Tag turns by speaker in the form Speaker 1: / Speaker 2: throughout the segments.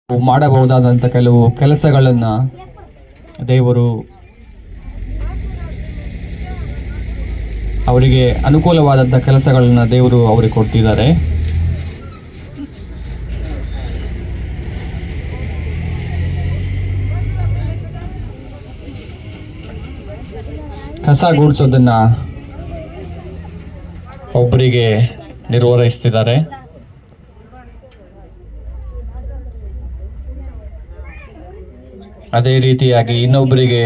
Speaker 1: ಮಾಡಬಹುದಾದಂಥ ಕೆಲವು ಕೆಲಸಗಳನ್ನು ದೇವರು ಅವರಿಗೆ ಅನುಕೂಲವಾದಂಥ ಕೆಲಸಗಳನ್ನು ದೇವರು ಅವರಿಗೆ ಕೊಡ್ತಿದ್ದಾರೆ. ಕಸ ಗುಡಿಸೋದನ್ನ ಒಬ್ಬರಿಗೆ ನಿರ್ವಹಿಸ್ತಿದ್ದಾರೆ. ಅದೇ ರೀತಿಯಾಗಿ ಇನ್ನೊಬ್ಬರಿಗೆ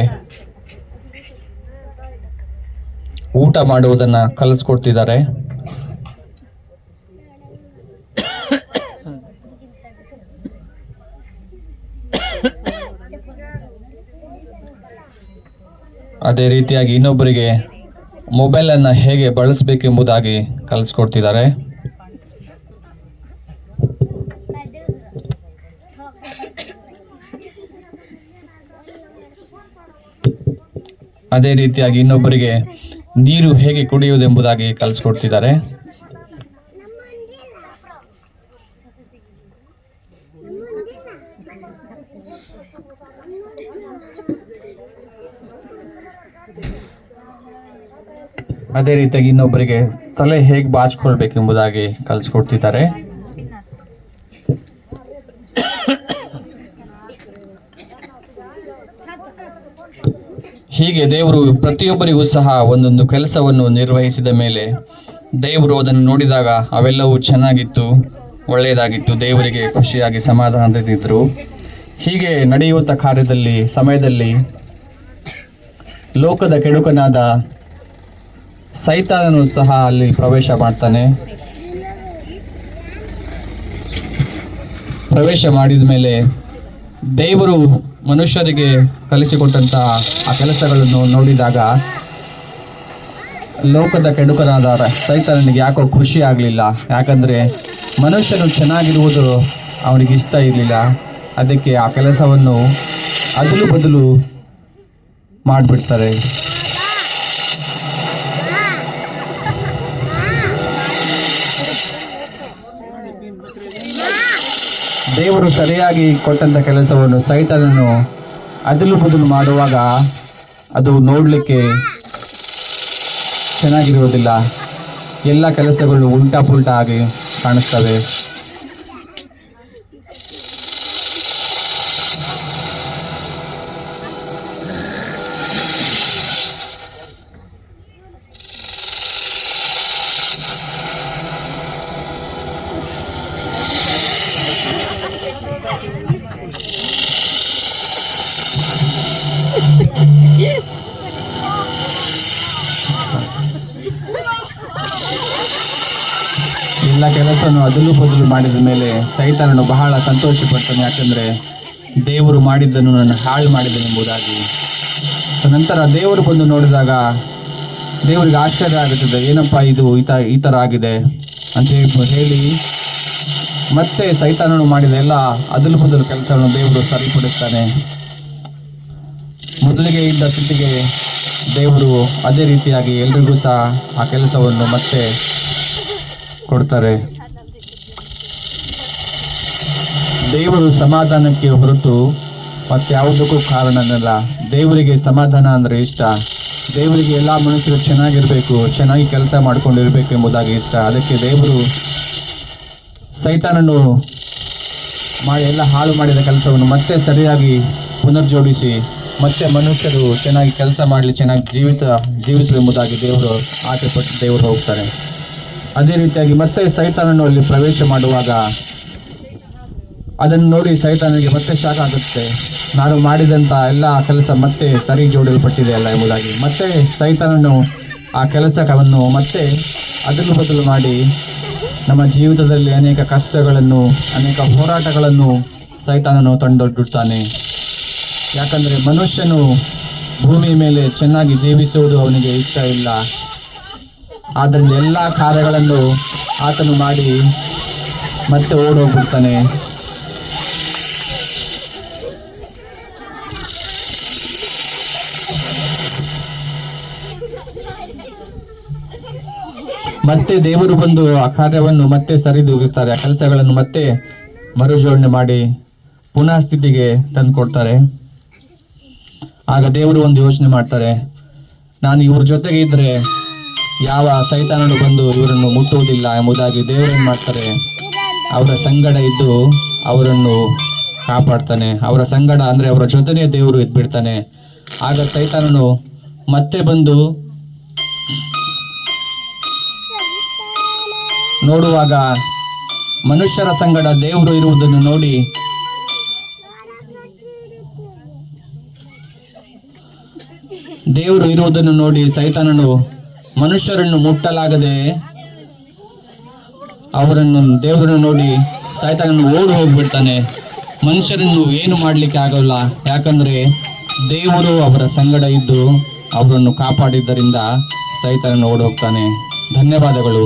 Speaker 1: ಊಟ ಮಾಡುವುದನ್ನ ಕಲಿಸ್ಕೊಡ್ತಿದ್ದಾರೆ. ಅದೇ ರೀತಿಯಾಗಿ ಇನ್ನೊಬ್ಬರಿಗೆ ಮೊಬೈಲನ್ನು ಹೇಗೆ ಬಳಸಬೇಕೆಂಬುದಾಗಿ ಕಲಿಸ್ಕೊಡ್ತಿದ್ದಾರೆ. ಅದೇ ರೀತಿಯಾಗಿ ಇನ್ನೊಬ್ಬರಿಗೆ ನೀರು ಹೇಗೆ ಕುಡಿಯುವುದೆಂಬುದಾಗಿ ಕಲಿಸ್ಕೊಡ್ತಿದ್ದಾರೆ. ಅದೇ ರೀತಿಯಾಗಿ ಇನ್ನೊಬ್ಬರಿಗೆ ತಲೆ ಹೇಗೆ ಬಾಚ್ಕೊಳ್ಬೇಕೆಂಬುದಾಗಿ ಕಲಿಸ್ಕೊಡ್ತಿದ್ದಾರೆ. ಹೀಗೆ ದೇವರು ಪ್ರತಿಯೊಬ್ಬರಿಗೂ ಸಹ ಒಂದೊಂದು ಕೆಲಸವನ್ನು ನಿರ್ವಹಿಸಿದ ಮೇಲೆ ದೇವರು ಅದನ್ನು ನೋಡಿದಾಗ ಅವೆಲ್ಲವೂ ಚೆನ್ನಾಗಿತ್ತು, ಒಳ್ಳೆಯದಾಗಿತ್ತು, ದೇವರಿಗೆ ಖುಷಿಯಾಗಿ ಸಮಾಧಾನದಿದ್ದರು. ಹೀಗೆ ನಡೆಯುವಂಥ ಕಾರ್ಯದಲ್ಲಿ ಸಮಯದಲ್ಲಿ ಲೋಕದ ಕೆಡುಕನಾದ ಸೈತಾನನು ಸಹ ಅಲ್ಲಿ ಪ್ರವೇಶ ಮಾಡ್ತಾನೆ. ಪ್ರವೇಶ ಮಾಡಿದ ಮೇಲೆ ದೇವರು ಮನುಷ್ಯರಿಗೆ ಕಲಿಸಿಕೊಟ್ಟಂಥ ಆ ಕೆಲಸಗಳನ್ನು ನೋಡಿದಾಗ ಲೋಕದ ಕೆಡುಕನಾದ ಸೈತಾನನಿಗೆ ಯಾಕೋ ಖುಷಿ ಆಗಲಿಲ್ಲ. ಯಾಕಂದರೆ ಮನುಷ್ಯನು ಚೆನ್ನಾಗಿರುವುದು ಅವನಿಗೆ ಇಷ್ಟ ಇರಲಿಲ್ಲ. ಅದಕ್ಕೆ ಆ ಕೆಲಸವನ್ನು ಅದಲು ಬದಲು ಮಾಡಿಬಿಡ್ತಾರೆ. ದೇವರು ಸರಿಯಾಗಿ ಕೊಟ್ಟಂಥ ಕೆಲಸವನ್ನು ಸೈತಾನನು ಅದಲು ಬದಲು ಮಾಡುವಾಗ ಅದು ನೋಡಲಿಕ್ಕೆ ಚೆನ್ನಾಗಿರುವುದಿಲ್ಲ. ಎಲ್ಲ ಕೆಲಸಗಳು ಉಲ್ಟಾ ಪುಲ್ಟಾ ಆಗಿ ಕಾಣಿಸ್ತವೆ. ಎಲ್ಲ ಕೆಲಸವನ್ನು ಅದಲು ಬದಲು ಮಾಡಿದ ಮೇಲೆ ಸೈತಾನನು ಬಹಳ ಸಂತೋಷ ಪಡ್ತಾನೆ. ಯಾಕಂದರೆ ದೇವರು ಮಾಡಿದ್ದನ್ನು ನಾನು ಹಾಳು ಮಾಡಿದೆನೆಂಬುದಾಗಿ. ನಂತರ ದೇವರು ಬಂದು ನೋಡಿದಾಗ ದೇವರಿಗೆ ಆಶ್ಚರ್ಯ ಆಗುತ್ತದೆ, ಏನಪ್ಪ ಇದು ಈ ಥರ ಆಗಿದೆ ಅಂತ ಹೇಳಿ ಮತ್ತೆ ಸೈತಾನನು ಮಾಡಿದ ಎಲ್ಲ ಅದಲು ಬದಲು ಕೆಲಸವನ್ನು ದೇವರು ಸರಿಪಡಿಸ್ತಾನೆ. ಮೊದಲಿಗೆ ಇದ್ದ ಸ್ಥಿತಿಗೆ ದೇವರು ಅದೇ ರೀತಿಯಾಗಿ ಎಲ್ರಿಗೂ ಸಹ ಆ ಕೆಲಸವನ್ನು ಮತ್ತೆ ಕೊಡ್ತಾರೆ. ದೇವರು ಸಮಾಧಾನಕ್ಕೆ ಹೊರತು ಮತ್ಯಾವುದಕ್ಕೂ ಕಾರಣನಲ್ಲ. ದೇವರಿಗೆ ಸಮಾಧಾನ ಅಂದರೆ ಇಷ್ಟ. ದೇವರಿಗೆ ಎಲ್ಲ ಮನುಷ್ಯರು ಚೆನ್ನಾಗಿರಬೇಕು, ಚೆನ್ನಾಗಿ ಕೆಲಸ ಮಾಡ್ಕೊಂಡಿರ್ಬೇಕು ಎಂಬುದಾಗಿ ಇಷ್ಟ. ಅದಕ್ಕೆ ದೇವರು ಸೈತಾನನು ಎಲ್ಲ ಹಾಳು ಮಾಡಿದ ಕೆಲಸವನ್ನು ಮತ್ತೆ ಸರಿಯಾಗಿ ಪುನರ್ಜೋಡಿಸಿ ಮತ್ತೆ ಮನುಷ್ಯರು ಚೆನ್ನಾಗಿ ಕೆಲಸ ಮಾಡಲಿ, ಚೆನ್ನಾಗಿ ಜೀವಿಸಲೆಂಬುದಾಗಿ ದೇವರು ಆಸೆ ಪಟ್ಟು ದೇವರು ಹೋಗ್ತಾರೆ. ಅದೇ ರೀತಿಯಾಗಿ ಮತ್ತೆ ಸೈತಾನನು ಅಲ್ಲಿ ಪ್ರವೇಶ ಮಾಡುವಾಗ ಅದನ್ನು ನೋಡಿ ಸೈತಾನನಿಗೆ ಮತ್ತೆ ಶಾಕ್ ಆಗುತ್ತೆ. ನಾನು ಮಾಡಿದಂಥ ಎಲ್ಲ ಕೆಲಸ ಮತ್ತೆ ಸರಿ ಜೋಡಿಸಲ್ಪಟ್ಟಿದೆ ಅಲ್ಲ ಎಂಬುದಾಗಿ ಮತ್ತೆ ಸೈತಾನನು ಆ ಕೆಲಸವನ್ನು ಮತ್ತೆ ಅದಲು ಬದಲು ಮಾಡಿ ನಮ್ಮ ಜೀವಿತದಲ್ಲಿ ಅನೇಕ ಕಷ್ಟಗಳನ್ನು, ಅನೇಕ ಹೋರಾಟಗಳನ್ನು ಸೈತಾನನು ತಂದೊಡ್ಡುತ್ತಾನೆ. ಯಾಕಂದರೆ ಮನುಷ್ಯನು ಭೂಮಿಯ ಮೇಲೆ ಚೆನ್ನಾಗಿ ಜೀವಿಸುವುದು ಅವನಿಗೆ ಇಷ್ಟ ಇಲ್ಲ. ಆದ್ದರಿಂದ ಎಲ್ಲ ಕಾರ್ಯಗಳನ್ನು ಆತನು ಮಾಡಿ ಮತ್ತೆ ಓಡೋಗ್ಬಿಡ್ತಾನೆ. ಮತ್ತೆ ದೇವರು ಬಂದು ಆ ಕಾರ್ಯವನ್ನು ಮತ್ತೆ ಸರಿದೂಗಿಸ್ತಾರೆ. ಆ ಕೆಲಸಗಳನ್ನು ಮತ್ತೆ ಮರುಜೋಡಣೆ ಮಾಡಿ ಪುನಃ ಸ್ಥಿತಿಗೆ ತಂದು ಕೊಡ್ತಾರೆ. ಆಗ ದೇವರು ಒಂದು ಯೋಚನೆ ಮಾಡ್ತಾರೆ, ನಾನು ಇವ್ರ ಜೊತೆಗೆ ಇದ್ರೆ ಯಾವ ಸೈತಾನನು ಬಂದು ಇವರನ್ನು ಮುಟ್ಟುವುದಿಲ್ಲ ಎಂಬುದಾಗಿ ದೇವರು ಏನ್ ಮಾಡ್ತಾರೆ, ಅವರ ಸಂಗಡ ಇದ್ದು ಅವರನ್ನು ಕಾಪಾಡ್ತಾನೆ. ಅವರ ಸಂಗಡ ಅಂದ್ರೆ ಅವರ ಜೊತೆನೇ ದೇವರು ಇದ್ಬಿಡ್ತಾನೆ. ಆಗ ಸೈತಾನನು ಮತ್ತೆ ಬಂದು ನೋಡುವಾಗ ಮನುಷ್ಯರ ಸಂಗಡ ದೇವರು ಇರುವುದನ್ನು ನೋಡಿ ಸೈತಾನನು ಮನುಷ್ಯರನ್ನು ಮುಟ್ಟಲಾಗದೆ ದೇವರನ್ನು ನೋಡಿ ಸೈತಾನನು ಓಡಿ ಹೋಗ್ಬಿಡ್ತಾನೆ. ಮನುಷ್ಯರನ್ನು ಏನು ಮಾಡ್ಲಿಕ್ಕೆ ಆಗೋಲ್ಲ, ಯಾಕಂದ್ರೆ ದೇವರು ಅವರ ಸಂಗಡ ಇದ್ದು ಅವರನ್ನು ಕಾಪಾಡಿದ್ದರಿಂದ ಸೈತಾನನು ಓಡಿ ಹೋಗ್ತಾನೆ. ಧನ್ಯವಾದಗಳು.